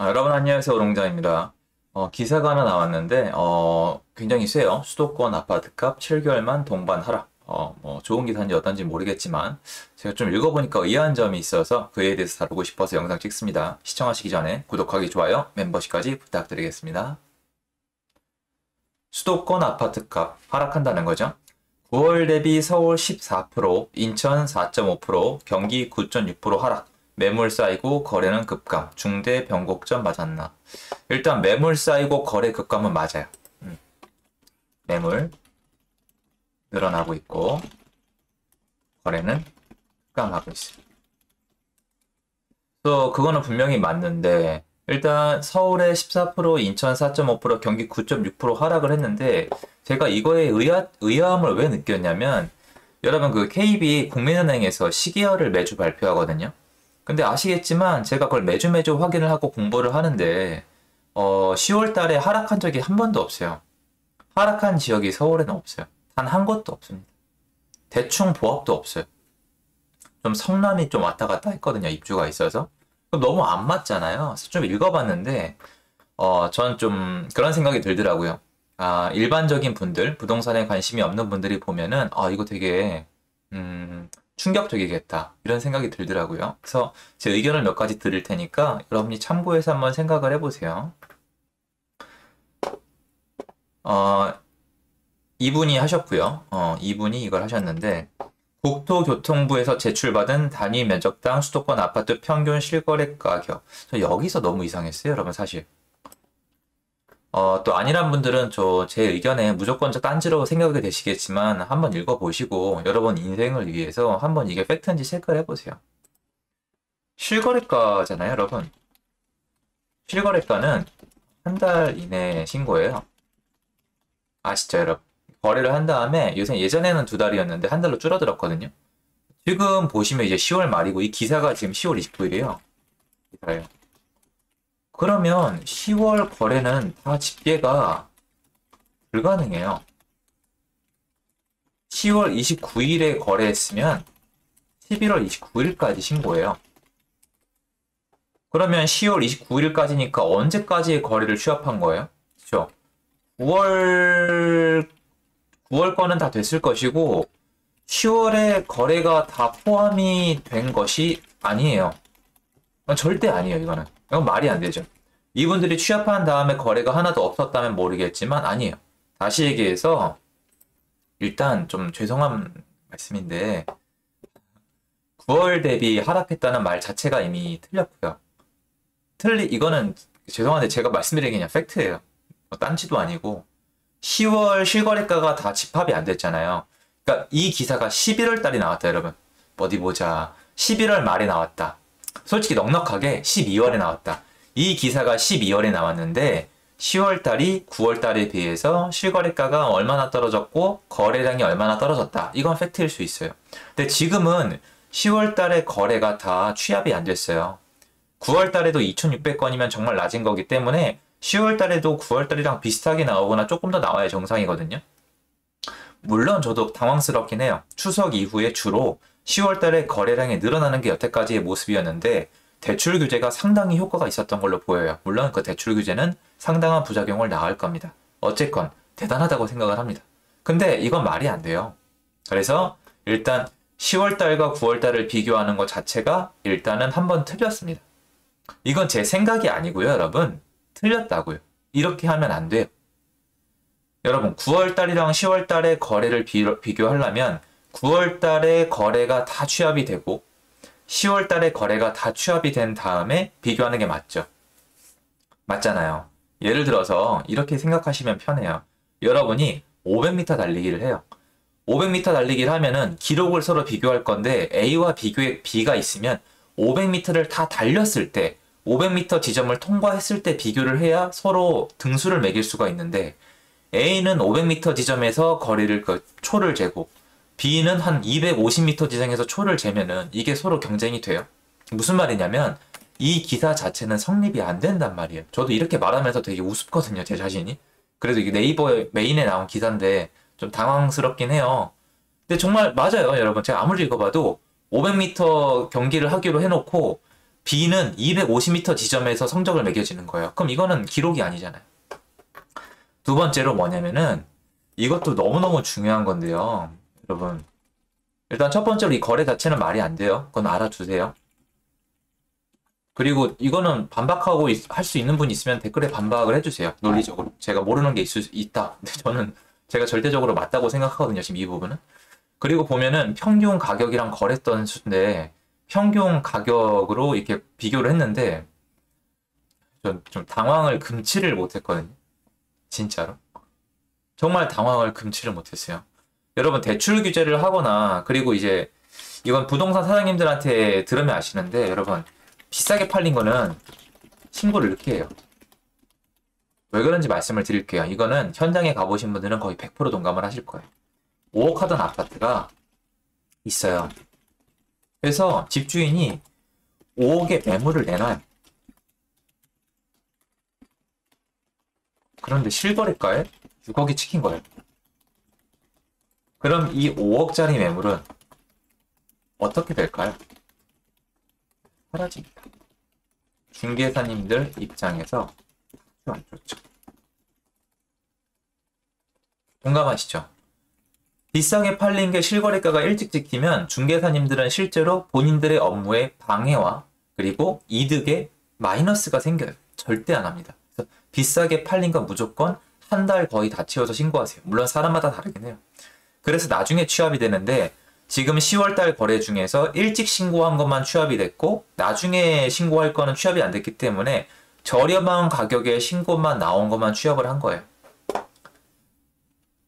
여러분 안녕하세요. 오롱장입니다. 기사가 하나 나왔는데 굉장히 세요. 수도권 아파트값 7개월만 동반 하락. 뭐 좋은 기사인지 어떤지 모르겠지만 제가 좀 읽어보니까 의아한 점이 있어서 그에 대해서 다루고 싶어서 영상 찍습니다. 시청하시기 전에 구독하기, 좋아요, 멤버십까지 부탁드리겠습니다. 수도권 아파트값 하락한다는 거죠. 9월 대비 서울 14%, 인천 4.5%, 경기 9.6% 하락. 매물 쌓이고 거래는 급감. 중대 변곡점 맞았나? 일단 매물 쌓이고 거래 급감은 맞아요. 매물 늘어나고 있고 거래는 급감하고 있어요. 또 그거는 분명히 맞는데 일단 서울에 14%, 인천 4.5%, 경기 9.6% 하락을 했는데 제가 이거에 의아함을 왜 느꼈냐면 여러분 그 KB 국민은행에서 시계열을 매주 발표하거든요. 근데 아시겠지만 제가 그걸 매주 확인을 하고 공부를 하는데 10월 달에 하락한 적이 한 번도 없어요. 하락한 지역이 서울에는 없어요. 단 한 곳도 없습니다. 대충 보합도 없어요. 좀 성남이 좀 왔다 갔다 했거든요. 입주가 있어서. 그럼 너무 안 맞잖아요. 그래서 좀 읽어봤는데 전 좀 그런 생각이 들더라고요. 일반적인 분들, 부동산에 관심이 없는 분들이 보면은 이거 되게 충격적이겠다 이런 생각이 들더라고요. 그래서 제 의견을 몇 가지 드릴 테니까 여러분이 참고해서 한번 생각을 해보세요. 이분이 하셨고요. 이분이 이걸 하셨는데 국토교통부에서 제출받은 단위 면적당 수도권 아파트 평균 실거래 가격. 저 여기서 너무 이상했어요, 여러분 사실. 또 아니란 분들은 제 의견에 무조건적 딴지로 생각이 되시겠지만 한번 읽어보시고 여러분 인생을 위해서 한번 이게 팩트인지 체크를 해보세요. 실거래가잖아요, 여러분. 실거래가는 한 달 이내 신고예요. 아시죠, 여러분? 거래를 한 다음에 요새 예전에는 두 달이었는데 한 달로 줄어들었거든요. 지금 보시면 이제 10월 말이고 이 기사가 지금 10월 29일이에요. 기사예요. 그러면 10월 거래는 다 집계가 불가능해요. 10월 29일에 거래했으면 11월 29일까지 신고해요. 그러면 10월 29일까지니까 언제까지의 거래를 취합한 거예요? 그렇죠? 9월 거는 다 됐을 것이고 10월에 거래가 다 포함이 된 것이 아니에요. 절대 아니에요, 이거는. 이건 말이 안 되죠. 이분들이 취합한 다음에 거래가 하나도 없었다면 모르겠지만 아니에요. 다시 얘기해서 일단 좀 죄송한 말씀인데 9월 대비 하락했다는 말 자체가 이미 틀렸고요. 이거는 죄송한데 제가 말씀드린 게 그냥 팩트예요. 딴지도 아니고 10월 실거래가가 다 집합이 안 됐잖아요. 그러니까 이 기사가 11월 달에 나왔다, 여러분. 어디 보자. 11월 말에 나왔다. 솔직히 넉넉하게 12월에 나왔다. 이 기사가 12월에 나왔는데 10월 달이 9월 달에 비해서 실거래가가 얼마나 떨어졌고 거래량이 얼마나 떨어졌다. 이건 팩트일 수 있어요. 근데 지금은 10월 달에 거래가 다 취합이 안 됐어요. 9월 달에도 2,600건이면 정말 낮은 거기 때문에 10월 달에도 9월 달이랑 비슷하게 나오거나 조금 더 나와야 정상이거든요. 물론 저도 당황스럽긴 해요. 추석 이후에 주로 10월 달에 거래량이 늘어나는 게 여태까지의 모습이었는데 대출 규제가 상당히 효과가 있었던 걸로 보여요. 물론 그 대출 규제는 상당한 부작용을 낳을 겁니다. 어쨌건 대단하다고 생각을 합니다. 근데 이건 말이 안 돼요. 그래서 일단 10월 달과 9월 달을 비교하는 것 자체가 일단은 한번 틀렸습니다. 이건 제 생각이 아니고요, 여러분. 틀렸다고요. 이렇게 하면 안 돼요. 여러분, 9월 달이랑 10월 달의 거래를 비교하려면 9월 달에 거래가 다 취합이 되고 10월 달에 거래가 다 취합이 된 다음에 비교하는 게 맞죠. 맞잖아요. 예를 들어서 이렇게 생각하시면 편해요. 여러분이 500m 달리기를 해요. 500m 달리기를 하면은 기록을 서로 비교할 건데 A와 B가 있으면 500m를 다 달렸을 때 500m 지점을 통과했을 때 비교를 해야 서로 등수를 매길 수가 있는데 A는 500m 지점에서 거리를 초를 재고 B는 한 250m 지점에서 초를 재면은 이게 서로 경쟁이 돼요. 무슨 말이냐면 이 기사 자체는 성립이 안 된단 말이에요. 저도 이렇게 말하면서 되게 우습거든요, 제 자신이. 그래도 이게 네이버 메인에 나온 기사인데 좀 당황스럽긴 해요. 근데 정말 맞아요, 여러분. 제가 아무리 읽어봐도 500m 경기를 하기로 해놓고 B는 250m 지점에서 성적을 매겨지는 거예요. 그럼 이거는 기록이 아니잖아요. 두 번째로 뭐냐면은 이것도 너무너무 중요한 건데요. 여러분, 일단 첫 번째로 이 거래 자체는 말이 안 돼요. 그건 알아두세요. 그리고 이거는 반박하고 할 수 있는 분 있으면 댓글에 반박을 해주세요. 논리적으로. 제가 모르는 게 있다. 근데 저는 제가 절대적으로 맞다고 생각하거든요. 지금 이 부분은. 그리고 보면은 평균 가격이랑 거래했던 수인데 평균 가격으로 이렇게 비교를 했는데 좀 당황을 금치를 못했거든요. 진짜로. 정말 당황을 금치를 못했어요. 여러분 대출 규제를 하거나 그리고 이제 이건 부동산 사장님들한테 들으면 아시는데 여러분 비싸게 팔린 거는 신고를 늦게 해요. 왜 그런지 말씀을 드릴게요. 이거는 현장에 가보신 분들은 거의 100% 동감을 하실 거예요. 5억 하던 아파트가 있어요. 그래서 집주인이 5억에 매물을 내놔요. 그런데 실거래가에 6억이 찍힌 거예요. 그럼 이 5억짜리 매물은 어떻게 될까요? 사라집니다. 중개사님들 입장에서 안 좋죠. 공감하시죠? 비싸게 팔린 게 실거래가가 일찍 찍히면 중개사님들은 실제로 본인들의 업무에 방해와 그리고 이득에 마이너스가 생겨요. 절대 안 합니다. 그래서 비싸게 팔린 건 무조건 한 달 거의 다 채워서 신고하세요. 물론 사람마다 다르긴 해요. 그래서 나중에 취합이 되는데 지금 10월달 거래 중에서 일찍 신고한 것만 취합이 됐고 나중에 신고할 거는 취합이 안 됐기 때문에 저렴한 가격에 신고만 나온 것만 취합을 한 거예요.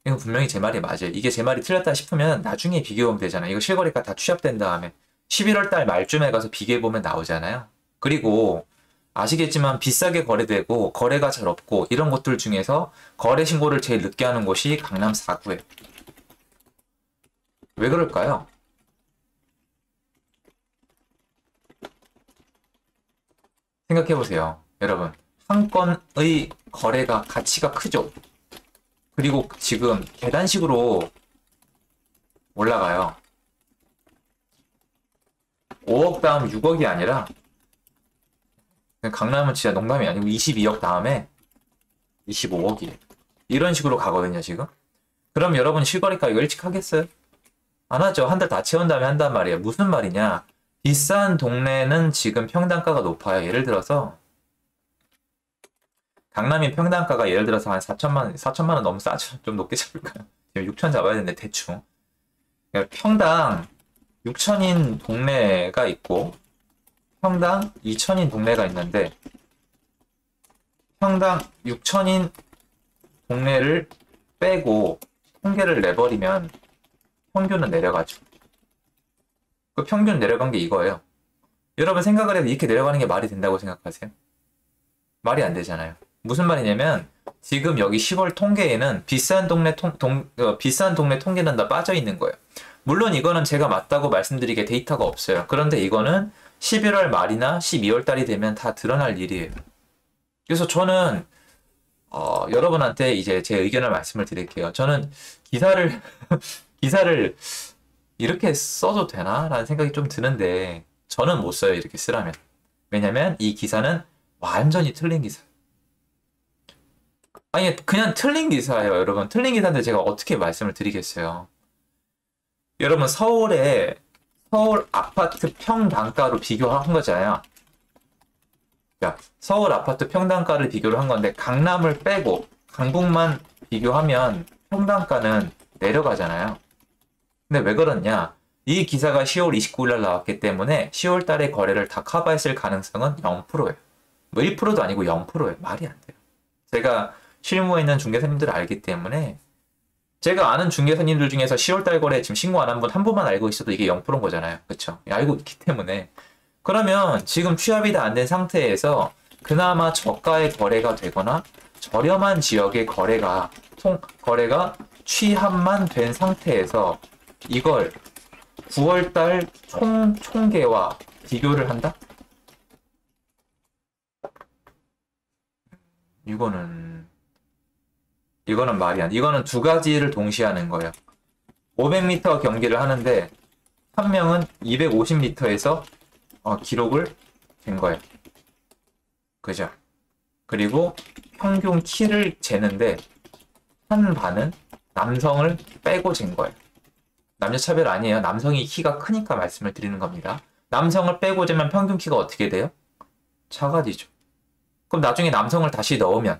이거 분명히 제 말이 맞아요. 이게 제 말이 틀렸다 싶으면 나중에 비교해보면 되잖아요. 이거 실거래가 다 취합된 다음에 11월달 말쯤에 가서 비교해보면 나오잖아요. 그리고 아시겠지만 비싸게 거래되고 거래가 잘 없고 이런 것들 중에서 거래 신고를 제일 늦게 하는 곳이 강남 4구예요. 왜 그럴까요? 생각해보세요. 여러분, 한 건의 거래가 가치가 크죠? 그리고 지금 계단식으로 올라가요. 5억 다음 6억이 아니라 강남은 진짜 농담이 아니고 22억 다음에 25억이에요. 이런 식으로 가거든요, 지금. 그럼 여러분 실거래가 이거 일찍 하겠어요? 안 하죠. 한 달 다 채운 다음에 한단 말이에요. 무슨 말이냐? 비싼 동네는 지금 평당가가 높아요. 예를 들어서 강남의 평당가가 예를 들어서 한 4천만 원 너무 싸죠. 좀 높게 잡을까요? 지금 6천 잡아야 되는데 대충. 그러니까 평당 6천인 동네가 있고 평당 2천인 동네가 있는데 평당 6천인 동네를 빼고 통계를 내버리면 평균은 내려가죠. 그 평균 내려간 게 이거예요. 여러분 생각을 해도 이렇게 내려가는 게 말이 된다고 생각하세요? 말이 안 되잖아요. 무슨 말이냐면 지금 여기 10월 통계에는 비싼 동네 비싼 동네 통계는 다 빠져 있는 거예요. 물론 이거는 제가 맞다고 말씀드리게 데이터가 없어요. 그런데 이거는 11월 말이나 12월 달이 되면 다 드러날 일이에요. 그래서 저는 여러분한테 이제 제 의견을 말씀을 드릴게요. 저는 기사를 이렇게 써도 되나? 라는 생각이 좀 드는데 저는 못 써요. 이렇게 쓰라면. 왜냐면 이 기사는 완전히 틀린 기사예요. 아니 그냥 틀린 기사예요. 여러분. 틀린 기사인데 제가 어떻게 말씀을 드리겠어요. 여러분 서울 아파트 평당가로 비교한 거잖아요. 자, 서울 아파트 평당가를 비교를 한 건데 강남을 빼고 강북만 비교하면 평당가는 내려가잖아요. 근데 왜 그러냐? 이 기사가 10월 29일 날 나왔기 때문에 10월 달에 거래를 다 커버했을 가능성은 0%예요. 뭐 1%도 아니고 0%예요. 말이 안 돼요. 제가 실무에 있는 중개사님들을 알기 때문에 제가 아는 중개사님들 중에서 10월 달 거래 지금 신고 안 한 분 한 분만 알고 있어도 이게 0%인 거잖아요. 그쵸? 알고 있기 때문에. 그러면 지금 취합이 다 안 된 상태에서 그나마 저가의 거래가 되거나 저렴한 지역의 거래가 취합만 된 상태에서 이걸 9월달 총계와 비교를 한다? 이거는 말이 안 돼. 이거는 두 가지를 동시에 하는 거예요. 500m 경기를 하는데 한 명은 250m에서 기록을 된 거예요. 그죠? 그리고 평균 키를 재는데 한 반은 남성을 빼고 잰 거예요. 남녀 차별 아니에요. 남성이 키가 크니까 말씀을 드리는 겁니다. 남성을 빼고 재면 평균 키가 어떻게 돼요? 작아지죠. 그럼 나중에 남성을 다시 넣으면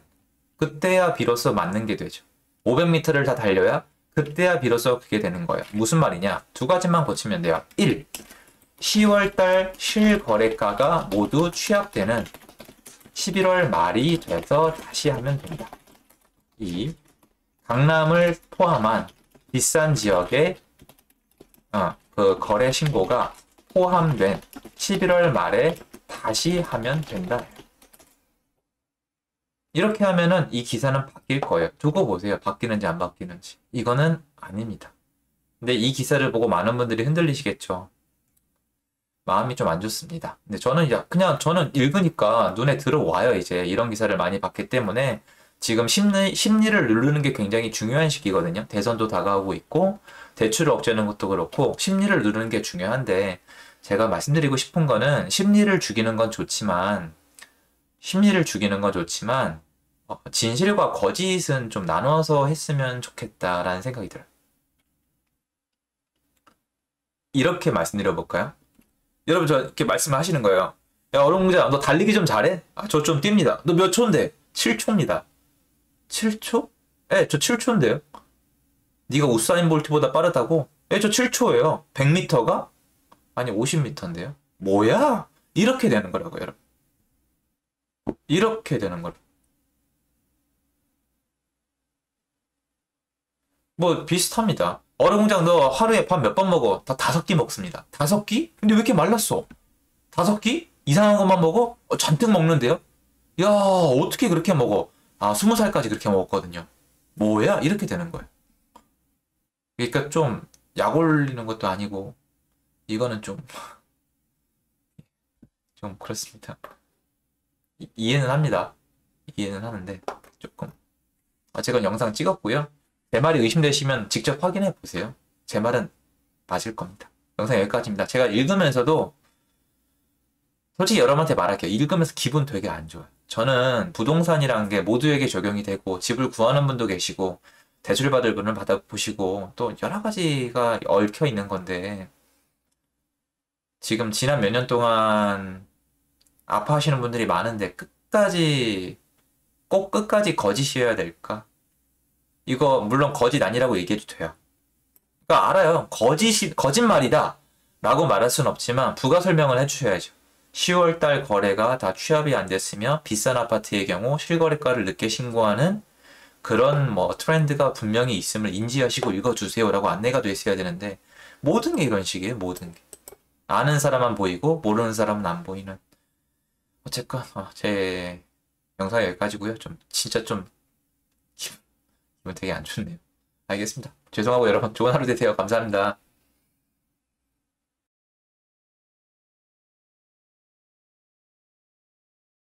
그때야 비로소 맞는 게 되죠. 500m를 다 달려야 그때야 비로소 그게 되는 거예요. 무슨 말이냐? 두 가지만 고치면 돼요. 1. 10월달 실거래가가 모두 취합되는 11월 말이 돼서 다시 하면 된다. 2. 강남을 포함한 비싼 지역의 그 거래 신고가 포함된 11월 말에 다시 하면 된다. 이렇게 하면은 이 기사는 바뀔 거예요. 두고 보세요. 바뀌는지 안 바뀌는지. 이거는 아닙니다. 근데 이 기사를 보고 많은 분들이 흔들리시겠죠. 마음이 좀 안 좋습니다. 근데 저는 그냥 저는 읽으니까 눈에 들어와요. 이제 이런 기사를 많이 봤기 때문에 지금 심리를 누르는 게 굉장히 중요한 시기거든요. 대선도 다가오고 있고 대출을 억제하는 것도 그렇고 심리를 누르는 게 중요한데 제가 말씀드리고 싶은 거는 심리를 죽이는 건 좋지만 진실과 거짓은 좀 나눠서 했으면 좋겠다라는 생각이 들어요. 이렇게 말씀드려 볼까요? 여러분 저 이렇게 말씀하시는 거예요. 야 얼음공자 너 달리기 좀 잘해? 아 저 좀 뜁니다. 너 몇 초인데? 7초입니다. 7초? 예, 저 7초인데요. 네가 우사인 볼트보다 빠르다고? 예, 저 7초예요. 100m가? 아니 50m인데요. 뭐야? 이렇게 되는 거라고요, 여러분. 이렇게 되는 거라고. 뭐 비슷합니다. 얼음공장 너 하루에 밥 몇 번 먹어? 다 5끼 먹습니다. 5끼? 근데 왜 이렇게 말랐어? 5끼? 이상한 것만 먹어? 잔뜩 먹는데요? 야, 어떻게 그렇게 먹어? 아, 20살까지 그렇게 먹었거든요. 뭐야? 이렇게 되는 거예요. 그러니까 좀 약 올리는 것도 아니고 이거는 좀 그렇습니다. 이해는 합니다. 이해는 하는데 조금 제가 영상 찍었고요. 제 말이 의심되시면 직접 확인해 보세요. 제 말은 맞을 겁니다. 영상 여기까지입니다. 제가 읽으면서도 솔직히 여러분한테 말할게요. 읽으면서 기분 되게 안 좋아요. 저는 부동산이라는 게 모두에게 적용이 되고 집을 구하는 분도 계시고 대출 받을 분을 받아보시고 또 여러 가지가 얽혀 있는 건데 지금 지난 몇 년 동안 아파하시는 분들이 많은데 꼭 끝까지 거짓이어야 될까? 이거 물론 거짓 아니라고 얘기해도 돼요. 그러니까 알아요. 거짓말이다 라고 말할 순 없지만 부가 설명을 해주셔야죠. 10월달 거래가 다 취합이 안 됐으며 비싼 아파트의 경우 실거래가를 늦게 신고하는 그런 뭐 트렌드가 분명히 있음을 인지하시고 읽어주세요라고 안내가 돼 있어야 되는데 모든 게 이런 식이에요. 모든 게. 아는 사람만 보이고 모르는 사람은 안 보이는. 어쨌건 제 영상이 여기까지고요. 진짜 좀 기분 되게 안 좋네요. 알겠습니다. 죄송하고 여러분 좋은 하루 되세요. 감사합니다.